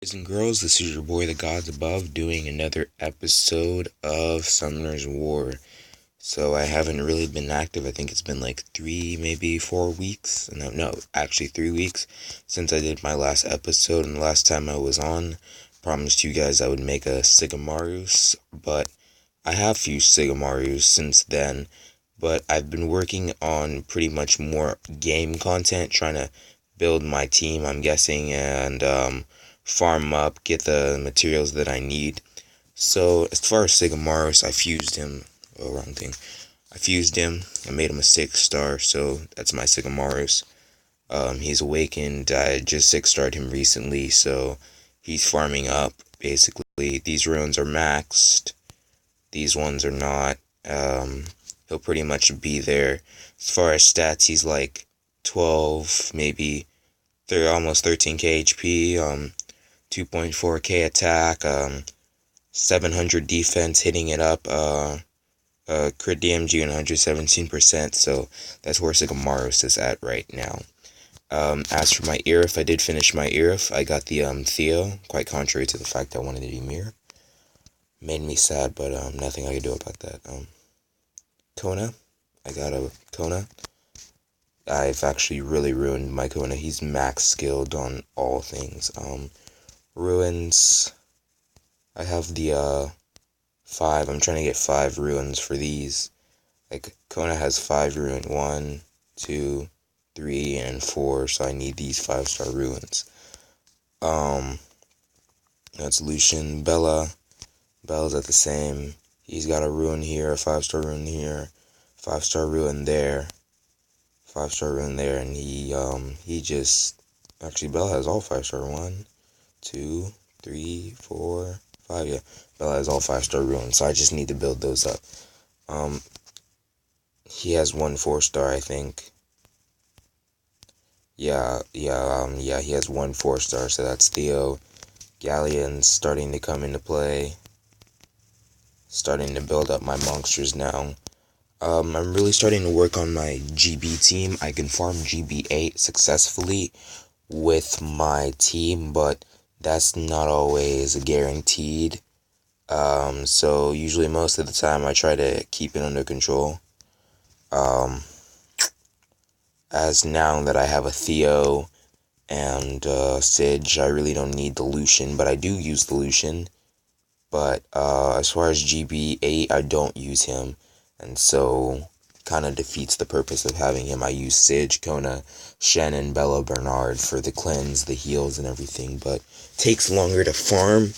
Boys and girls, this is your boy, the Gods Above, doing another episode of Summoner's War. So I haven't really been active. I think it's been like 3, maybe 4 weeks. No, actually 3 weeks since I did my last episode. And the last time I was on, promised you guys I would make a Sigmarus, but I have used Sigmarus since then. But I've been working on pretty much more game content, trying to build my team, I'm guessing, and farm up, get the materials that I need. So as far as Sigmarus, I fused him. Oh, wrong thing. I fused him. I made him a 6-star, so that's my Sigmarus. He's awakened. I just 6-starred him recently, so he's farming up. Basically, these runes are maxed. These ones are not. He'll pretty much be there. As far as stats, he's like 12, maybe. They're almost 13k HP. 2.4k attack. 700 defense, hitting it up. Crit DMG 117%. So that's where Sigmarus is at right now. As for my Irif, I did finish my Irif. I got the Theo, quite contrary to the fact I wanted the Ymir. Made me sad, but nothing I could do about that. Kona, I got a Kona. I've actually really ruined my Kona. He's max skilled on all things. Ruins. I have the 5. I'm trying to get 5 ruins for these. Like Kona has 5 ruin, 1, 2, 3, and 4. So I need these 5-star ruins. That's Lucian. Bella's at the same. He's got a ruin here, a 5-star ruin here, 5-star ruin there, 5-star ruin there, and he just actually Bella has all 5-star. 1, 2, 3, 4, 5. Yeah, Bella has all 5-star ruins, so I just need to build those up. He has 1 4-star, I think. Yeah, he has 1 4-star, so that's Theo. Galleon's starting to come into play. Starting to build up my monsters now. I'm really starting to work on my GB team. I can farm GB8 successfully with my team, but that's not always guaranteed. So usually most of the time I try to keep it under control. As now that I have a Theo and Sige, I really don't need the Lucian, but I do use the Lucian. But as far as GB8, I don't use him, and so kind of defeats the purpose of having him. I use Sige, Kona, Shannon, Bella, Bernard for the cleanse, the heals, and everything, but takes longer to farm.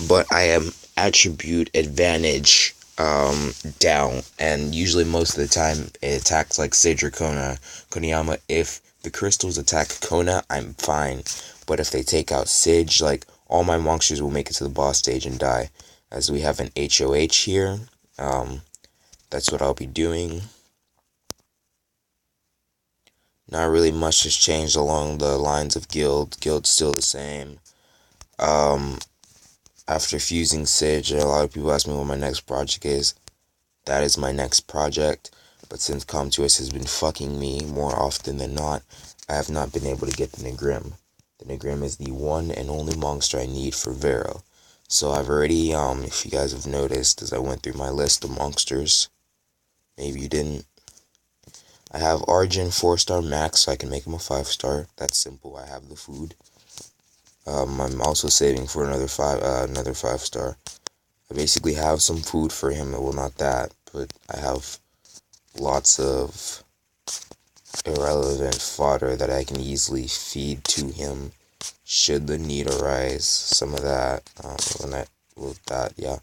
But I am attribute advantage down, and usually most of the time it attacks like Sige or Kona, Koniyama. If the crystals attack Kona, I'm fine, but if they take out Sige, like all my monsters will make it to the boss stage and die. As we have an HOH here, that's what I'll be doing. Not really much has changed along the lines of guild. Guild's still the same. After fusing Sige, a lot of people ask me what my next project is. That is my next project. But since Comtuous has been fucking me more often than not, I have not been able to get the Nigrim. The Nigrim is the one and only monster I need for Vero. So I've already, if you guys have noticed, as I went through my list of monsters, maybe you didn't, I have Arjun 4-star max, so I can make him a 5-star. That's simple. I have the food. I'm also saving for another 5-star. I basically have some food for him. Well, not that, but I have lots of irrelevant fodder that I can easily feed to him should the need arise. Some of that, yeah.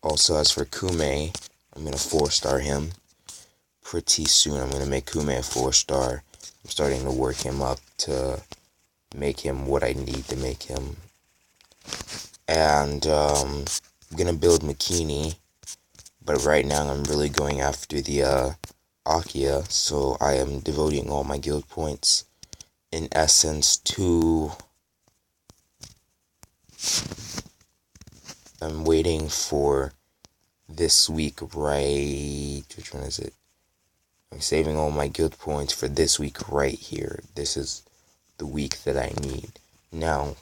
Also, as for Kume, I'm gonna 4-star him pretty soon. I'm gonna make Kume a 4-star. I'm starting to work him up to make him what I need to make him. And I'm gonna build Makini, but right now I'm really going after the Akia, so I am devoting all my guild points in essence to, I'm waiting for this week, right, which one is it? I'm saving all my guild points for this week right here. This is the week that I need. Now,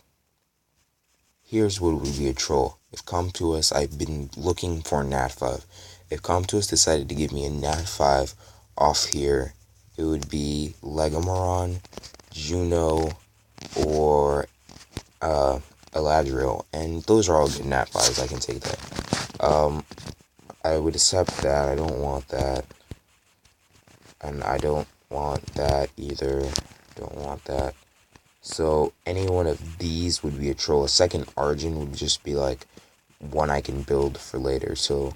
here's what would be a troll. If Come To Us, I've been looking for Nat 5. If Come To Us decided to give me a Nat 5 off here, it would be Legomoron, Juno, or Eladriel. And those are all good Nat 5s, I can take that. I would accept that. I don't want that. And I don't want that either. Don't want that. So any one of these would be a troll. A second Argent would just be like one I can build for later. So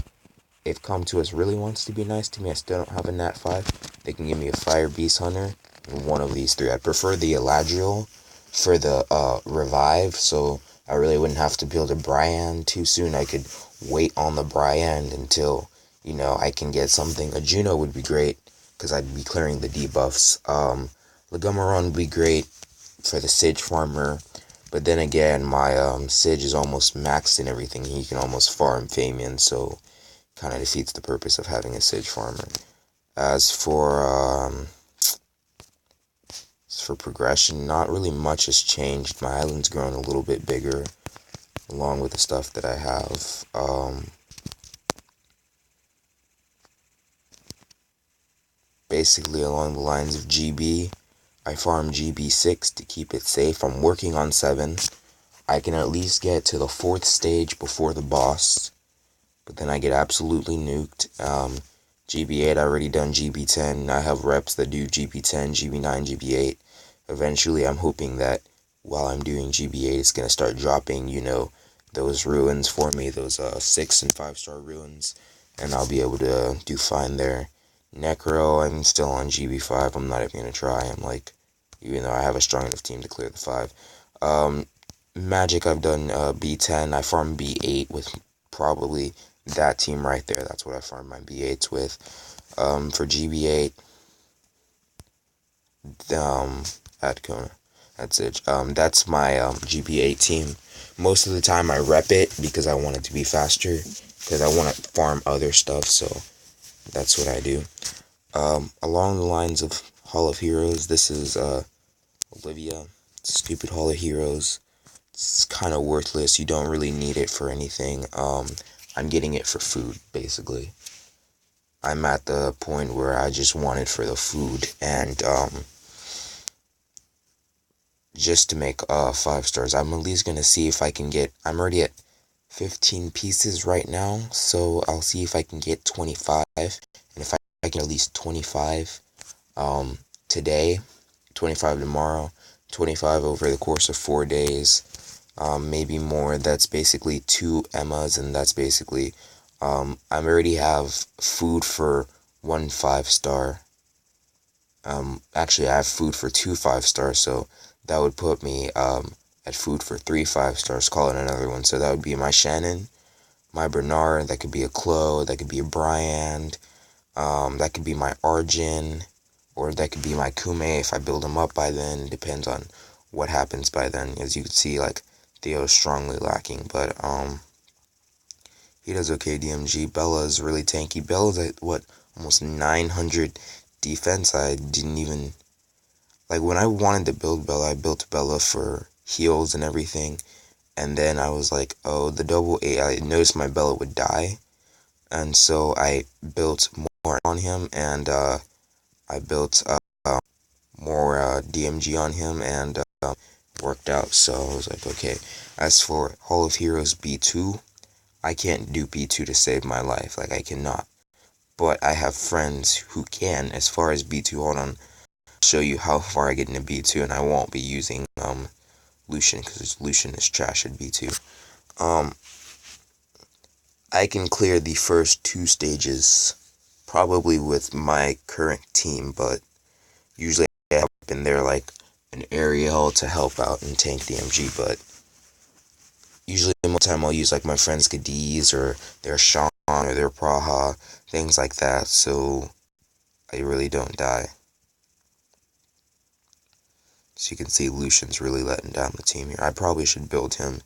if Come To Us really wants to be nice to me, I still don't have a Nat 5. They can give me a Fire Beast Hunter and one of these three. I prefer the Eladriel for the revive, so I really wouldn't have to build a Brian too soon. I could wait on the Brian until, I can get something. A Juno would be great, because I'd be clearing the debuffs. Legomoron would be great for the Sage Farmer, but then again, my Sage is almost maxed and everything. He can almost farm Famian, so kind of defeats the purpose of having a Sage Farmer. As for progression, not really much has changed. My island's grown a little bit bigger, along with the stuff that I have. Basically along the lines of GB, I farm GB6 to keep it safe. I'm working on 7. I can at least get to the 4th stage before the boss, but then I get absolutely nuked. GB8, I already done GB10. I have reps that do GB10, GB9, GB8. Eventually, I'm hoping that while I'm doing GB8, it's going to start dropping, those ruins for me, those 6 and 5-star ruins, and I'll be able to do fine there. Necro, I'm still on GB5. I'm not even going to try. Even though I have a strong enough team to clear the 5. Magic, I've done B10. I farm B8 with probably that team right there. That's what I farm my B8s with. For GB8, at Kona, that's it. That's my GB8 team. Most of the time I rep it because I want it to be faster, because I want to farm other stuff, so that's what I do. Along the lines of Hall of Heroes, this is Olivia. Stupid Hall of Heroes. It's kind of worthless. You don't really need it for anything. I'm getting it for food, basically. I'm at the point where I just want it for the food, and just to make 5 stars. I'm at least gonna see if I can get. I'm already at 15 pieces right now, so I'll see if I can get 25, and if I can at least 25 today, 25 tomorrow, 25 over the course of 4 days, maybe more. That's basically 2 Emmas, and that's basically I already have food for 1 5-star. Actually, I have food for 2 5-stars, so that would put me at food for 3 5-stars. Call it another one. So that would be my Shannon, my Bernard. That could be a Chloe. That could be a Brian. That could be my Arjun, or that could be my Kume if I build him up by then. It depends on what happens by then. As you can see, like, Theo is strongly lacking, but he does okay. DMG. Bella is really tanky. Bella's at almost 900 defense. I didn't even, like, when I wanted to build Bella, I built Bella for heals and everything, and then I was like, oh, the double A, I noticed my Bella would die, and so I built more on him, and I built more DMG on him, and worked out. So I was like, okay. As for Hall of Heroes B2, I can't do B2 to save my life. Like, I cannot. But I have friends who can. As far as B2, hold on, I'll show you how far I get into B2, and I won't be using Lucian, because Lucian is trash at B2. I can clear the first 2 stages probably with my current team, but usually I have been there like an Ariel to help out and tank DMG, but usually most of the time I'll use like my friends Cadiz or their Sean or their Praha, things like that, so I really don't die. So you can see Lucian's really letting down the team here. I probably should build him.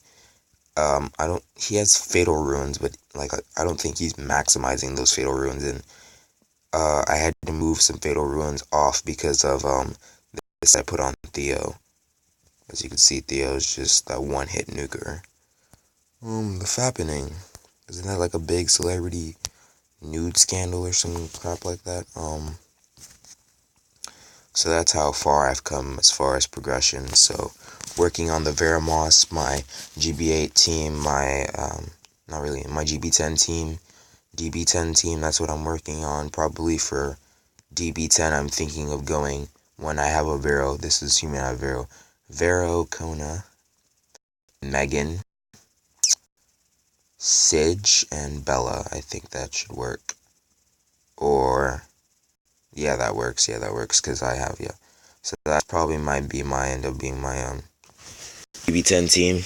He has Fatal Ruins, but like I don't think he's maximizing those Fatal Ruins, and I had to move some Fatal Ruins off because of this I put on Theo. As you can see, Theo is just that one-hit nuker. The Fappening. Isn't that like a big celebrity nude scandal or some crap like that? So that's how far I've come as far as progression. So working on the Veramoss, my GB8 team, my not really my GB10 team, DB10 team. That's what I'm working on. Probably for DB10, I'm thinking of going when I have a Vero. This is human I have Vero. Vero, Kona, Megan, Sidge, and Bella. I think that should work. Or yeah, that works. Yeah, that works because I have yeah. So that probably might be my end up being my DB10 team.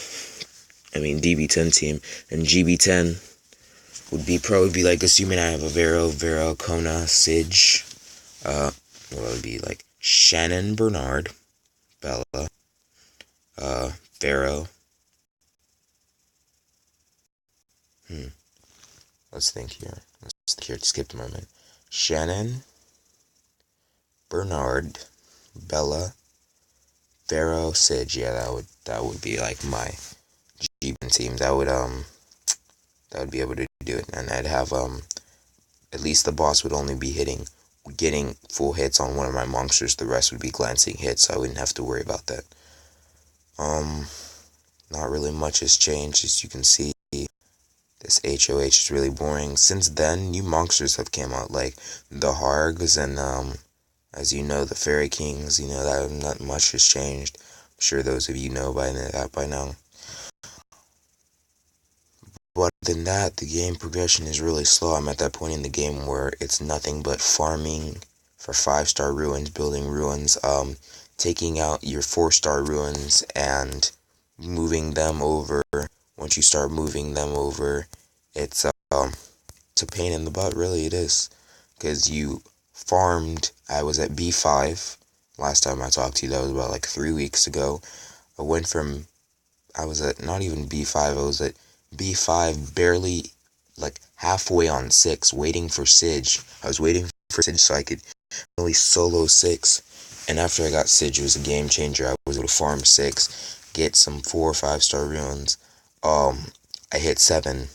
I mean DB10 team and GB10 would be probably like assuming I have a Vero, Kona, Sidge. What would be like Shannon, Bernard, Bella, Vero. Let's think here. Let's think here. Skipped a moment. Shannon, Bernard, Bella, Vero, Sidge. Yeah, that would be like my G10 team. That would be able to do it, and I'd have at least the boss would only be getting full hits on one of my monsters. The rest would be glancing hits, so I wouldn't have to worry about that. Um, Not really much has changed, as you can see. This HOH is really boring. Since then, new monsters have came out, like the Hargs and as you know, the Fairy Kings. You know that not much has changed. I'm sure those of you know that by now. But other than that, the game progression is really slow. I'm at that point in the game where it's nothing but farming for 5-star ruins, building ruins, taking out your 4-star ruins and moving them over. Once you start moving them over, it's it's a pain in the butt, really it is. Because you farmed, I was at B5 last time I talked to you, that was about like 3 weeks ago. I was at not even B5, I was at B5 barely like halfway on 6, waiting for Sidge. I was waiting for Sidge so I could really solo 6. And after I got Sidge, it was a game changer. I was able to farm 6, get some 4 or 5-star runes. I hit 7.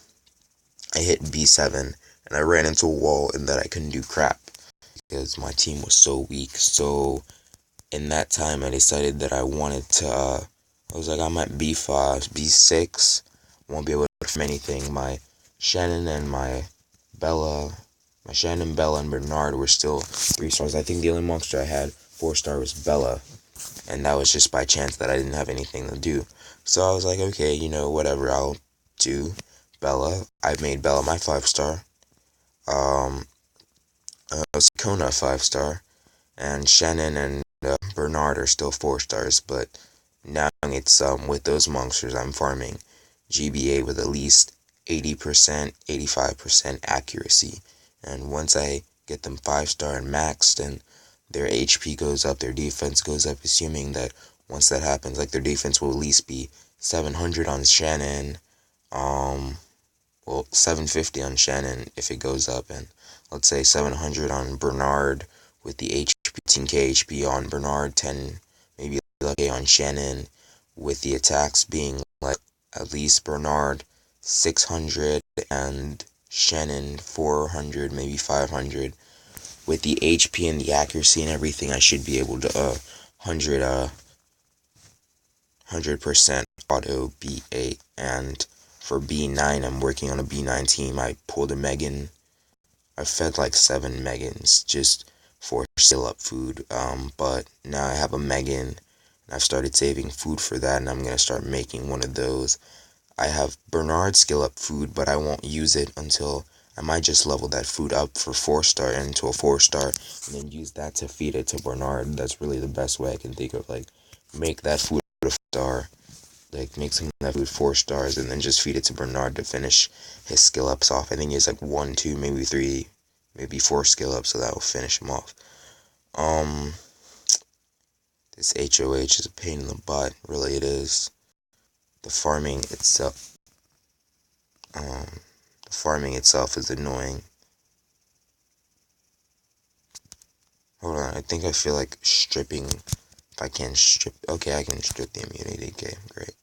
I hit B7, and I ran into a wall and that I couldn't do crap because my team was so weak. So in that time, I decided that I wanted to. I was like, I'm at B5, B6. Won't be able to farm anything. Bella, my Shannon, Bella, and Bernard were still 3 stars. I think the only monster I had 4-star was Bella, and that was just by chance that I didn't have anything to do. So I was like, okay, whatever, I'll do Bella. I made Bella my 5-star. Kona 5-star, and Shannon and Bernard are still 4-stars. But now it's with those monsters I'm farming GBA with at least 80%, 85% accuracy, and once I get them 5-star and maxed, and their HP goes up, their defense goes up, assuming that once that happens, like their defense will at least be 700 on Shannon, 750 on Shannon if it goes up, and let's say 700 on Bernard with the HP, 10k HP on Bernard, 10 maybe like on Shannon, with the attacks being like at least Bernard 600 and Shannon 400, maybe 500. With the HP and the accuracy and everything, I should be able to 100% auto B8. And for B9, I'm working on a B9 team. I pulled a Megan. I fed like 7 Megans just for skill up food. But now I have a Megan, and I've started saving food for that, and I'm gonna start making one of those. I have Bernard skill up food, but I won't use it until I might just level that food up for 4-star into a 4-star, and then use that to feed it to Bernard. That's really the best way I can think of, like, make that food a star, like make some of that food 4-stars, and then just feed it to Bernard to finish his skill ups off. I think he has like 1, 2, maybe 3, maybe 4 skill ups, so that will finish him off. This HOH is a pain in the butt, really it is. The farming itself, the farming itself is annoying. Hold on, I think I feel like stripping. If I can strip, okay, I can strip the immunity. Okay, great.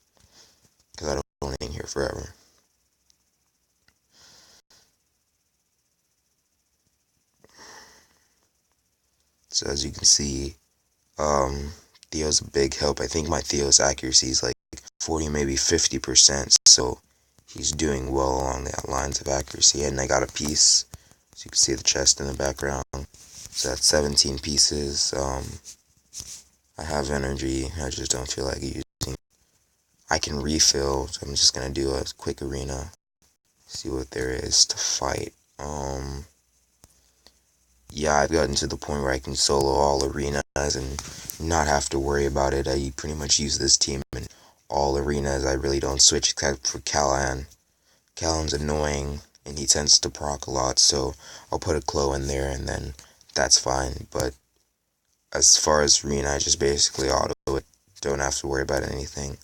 Because I don't want anything here forever. So as you can see, Theo's a big help. I think my Theo's accuracy is like 40, maybe 50%. So he's doing well along the lines of accuracy. And I got a piece. So you can see the chest in the background. So that's 17 pieces. I have energy. I just don't feel like using. I can refill. So I'm just gonna do a quick arena. See what there is to fight. Yeah, I've gotten to the point where I can solo all arenas and not have to worry about it. I pretty much use this team in all arenas. I really don't switch except for Callan. Callan's annoying and he tends to proc a lot, so I'll put a Clo in there and then that's fine. But as far as arena, I just basically auto it. Don't have to worry about anything.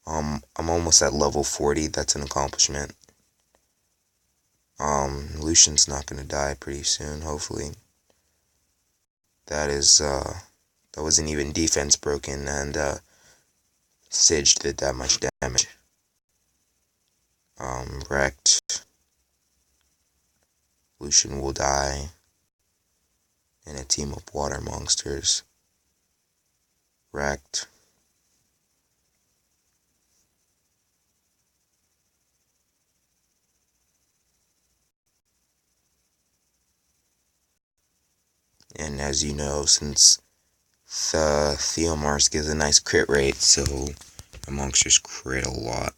I'm almost at level 40. That's an accomplishment. Lucian's not gonna die pretty soon, hopefully. That wasn't even defense broken, and Sage did that much damage. Wrecked. Lucian will die. In a team of water monsters. Wrecked. And as you know, since the Theomars gives a nice crit rate, so the monsters crit a lot.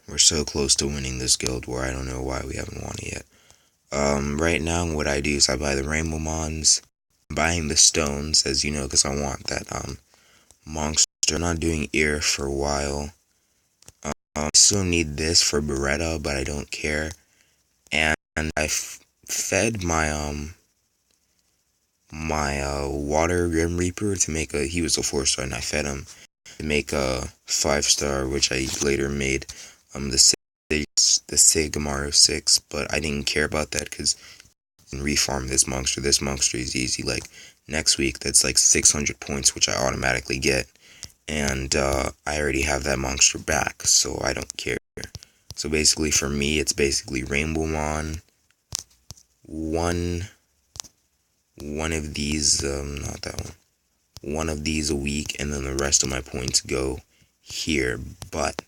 We're so close to winning this guild war, I don't know why we haven't won it yet. Right now what I do is I buy the Rainbow Mons. I'm buying the stones, as you know, because I want that, monster. I'm not doing ear for a while. I still need this for Beretta, but I don't care. And I fed my, Water Grim Reaper to make he was a 4-star, and I fed him to make a 5-star, which I later made, the Sigmar 6, but I didn't care about that because I can refarm this monster. This monster is easy. Like, next week, that's like 600 points, which I automatically get. And I already have that monster back, so I don't care. So basically, for me, it's basically Rainbow Mon, one of these, not that one of these a week, and then the rest of my points go here. But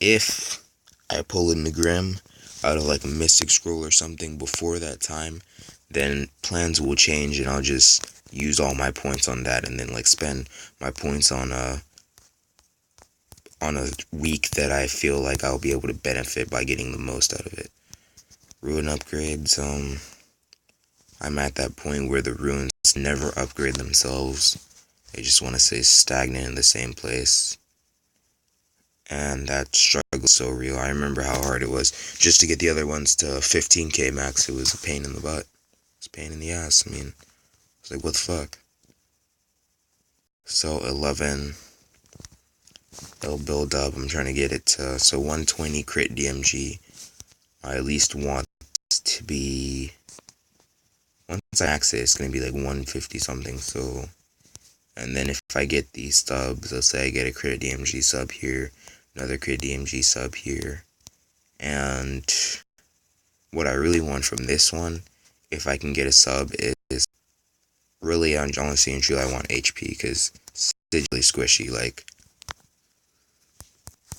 if I pull in the Grim out of like a Mystic Scroll or something before that time, then plans will change and I'll just use all my points on that and then like spend my points on a week that I feel like I'll be able to benefit by getting the most out of it. Rune upgrades, I'm at that point where the runes never upgrade themselves. They just want to stay stagnant in the same place. And that struggle is so real. I remember how hard it was just to get the other ones to 15k max. It was a pain in the butt. It's a pain in the ass. I mean, it's like, what the fuck? So 11, it'll build up. I'm trying to get it to, so 120 crit DMG. I at least want to be, once I max it, it's going to be like 150 something, so, and then if I get these subs, let's say I get a crit DMG sub here, another crit DMG sub here, and what I really want from this one, if I can get a sub, is really, honestly and truly, I want HP, because it's really squishy, like,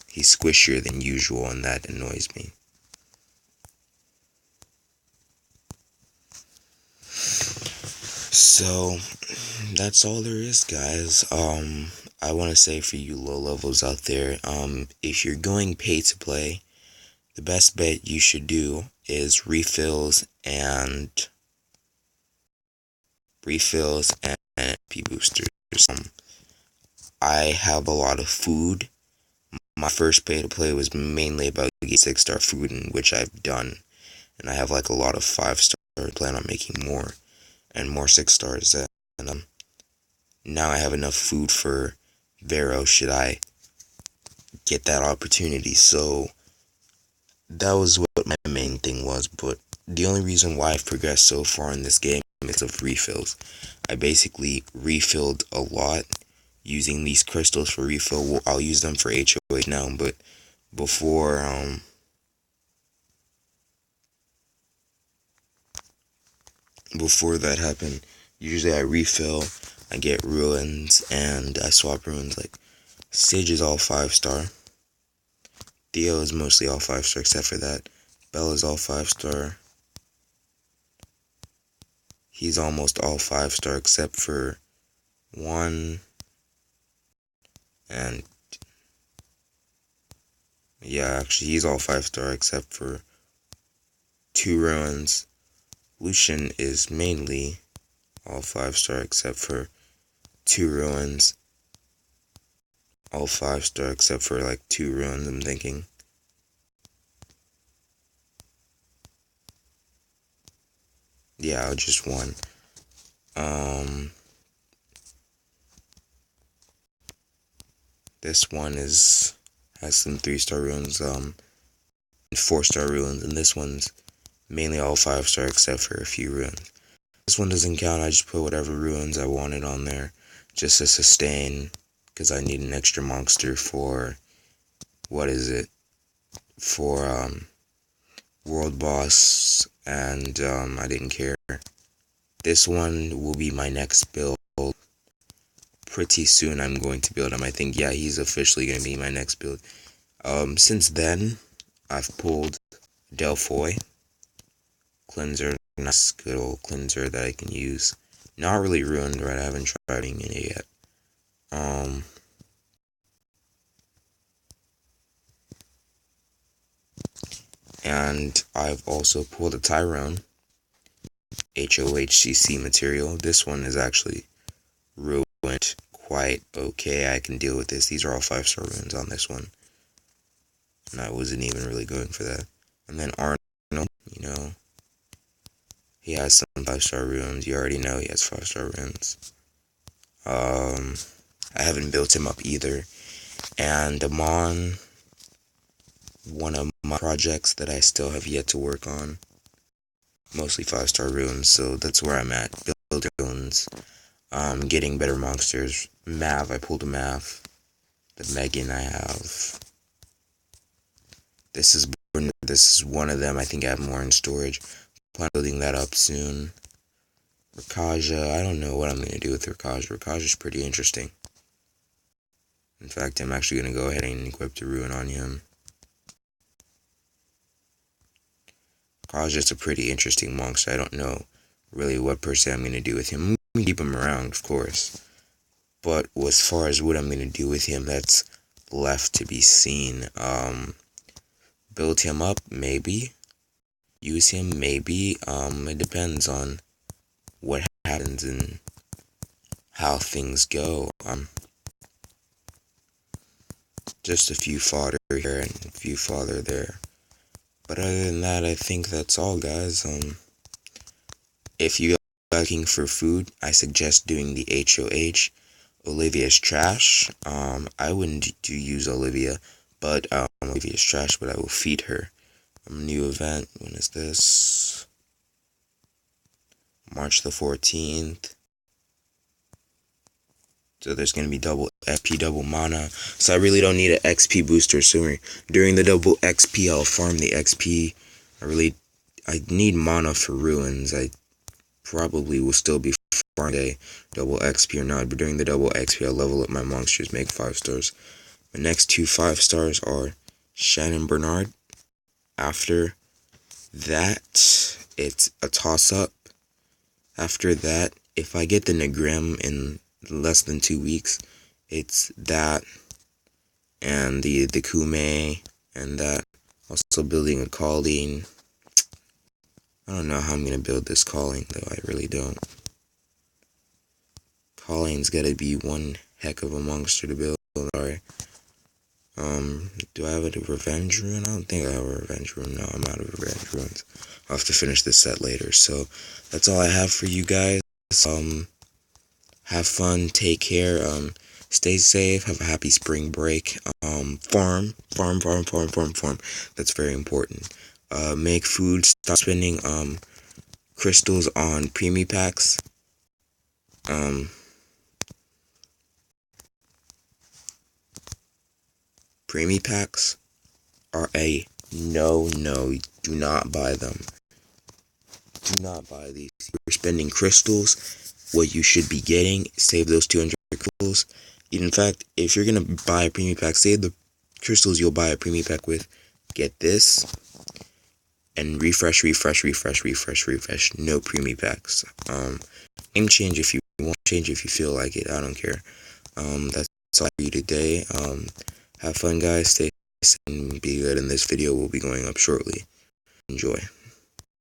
he's squishier than usual, and that annoys me. So, that's all there is, guys. I want to say for you low levels out there, if you're going pay to play, the best bet you should do is refills and MP boosters. I have a lot of food. My first pay to play was mainly about getting 6-star food, in which I've done, and I have like a lot of 5-star. I plan on making more and more 6-stars, and now I have enough food for Vero should I get that opportunity. So that was what my main thing was, but the only reason why I've progressed so far in this game is of refills. I basically refilled a lot using these crystals for refill. Well, I'll use them for HOH now, but before before that happened, usually I refill, I get ruins, and I swap ruins. Like Sage is all 5-star. Theo is mostly all 5-star except for that. Bell is all 5-star. He's almost all 5-star except for one. And yeah, actually he's all 5-star except for 2 ruins. Lucian is mainly all 5-star except for 2 ruins. All 5-star except for like 2 ruins, I'm thinking. Yeah, just one. This one has some 3-star ruins, and 4-star ruins, and this one's mainly all 5-star except for a few ruins. This one doesn't count, I just put whatever ruins I wanted on there, just to sustain, because I need an extra monster for, for, world boss, and, I didn't care. This one will be my next build. Pretty soon I'm going to build him. I think, yeah, he's officially going to be my next build. Since then, I've pulled Delphoy cleanser, nice good old cleanser that I can use. Not really ruined, right? I haven't tried using it yet. And I've also pulled a Tyrone HOHCC material. This one is actually ruined quite okay. I can deal with this. These are all 5-star ruins on this one. And I wasn't even really going for that. And then Arnold, you know, he has some 5-star ruins. You already know he has 5-star ruins. I haven't built him up either. And Amon, one of my projects that I still have yet to work on. Mostly 5-star ruins, so that's where I'm at. Building ruins. Getting better monsters. Mav, I pulled a Mav. The Megan I have. This is one of them. I think I have more in storage. Plan on building that up soon. Rakaja, I don't know what I'm going to do with Rakaja. Rakaja's pretty interesting. In fact, I'm actually going to go ahead and equip the Ruin on him. Rakaja's a pretty interesting monster. I don't know really what per se I'm going to do with him. I'm going to keep him around, of course. But as far as what I'm going to do with him, that's left to be seen. Build him up, maybe. Use him, maybe. It depends on what happens and how things go. Just a few fodder here and a few fodder there. But other than that, I think that's all, guys. If you are looking for food, I suggest doing the HOH. Olivia's trash. I wouldn't use Olivia, but Olivia's trash, but I will feed her. New event. When is this? March the 14th. So there's going to be double XP, double mana. So I really don't need an XP booster. So during the double XP, I'll farm the XP. I need mana for ruins. I probably will still be farming a double XP or not. But during the double XP, I'll level up my monsters, make 5 stars. The next 2 5-stars are Shannon Bernard. After that, it's a toss-up. After that, if I get the Nagram in less than 2 weeks, it's that and the Kume and that. Also building a Colleen. I don't know how I'm gonna build this Colleen though, I really don't. Colleen's gotta be one heck of a monster to build. Sorry. Do I have a revenge rune? I don't think I have a revenge rune. No, I'm out of revenge runes. I'll have to finish this set later. So that's all I have for you guys. Have fun, take care, Stay safe. Have a happy spring break. Farm. That's very important. Make food. Stop spending crystals on preemie packs. Preemie packs are a no. Do not buy them. Do not buy these. You're spending crystals. What you should be getting, save those 200 crystals. In fact, if you're gonna buy a preemie pack, save the crystals you'll buy a preemie pack with. Get this and refresh. No preemie packs. Name change if you want, change if you feel like it. I don't care. That's all for you today. Have fun, guys. Stay safe and be good. And this video will be going up shortly. Enjoy.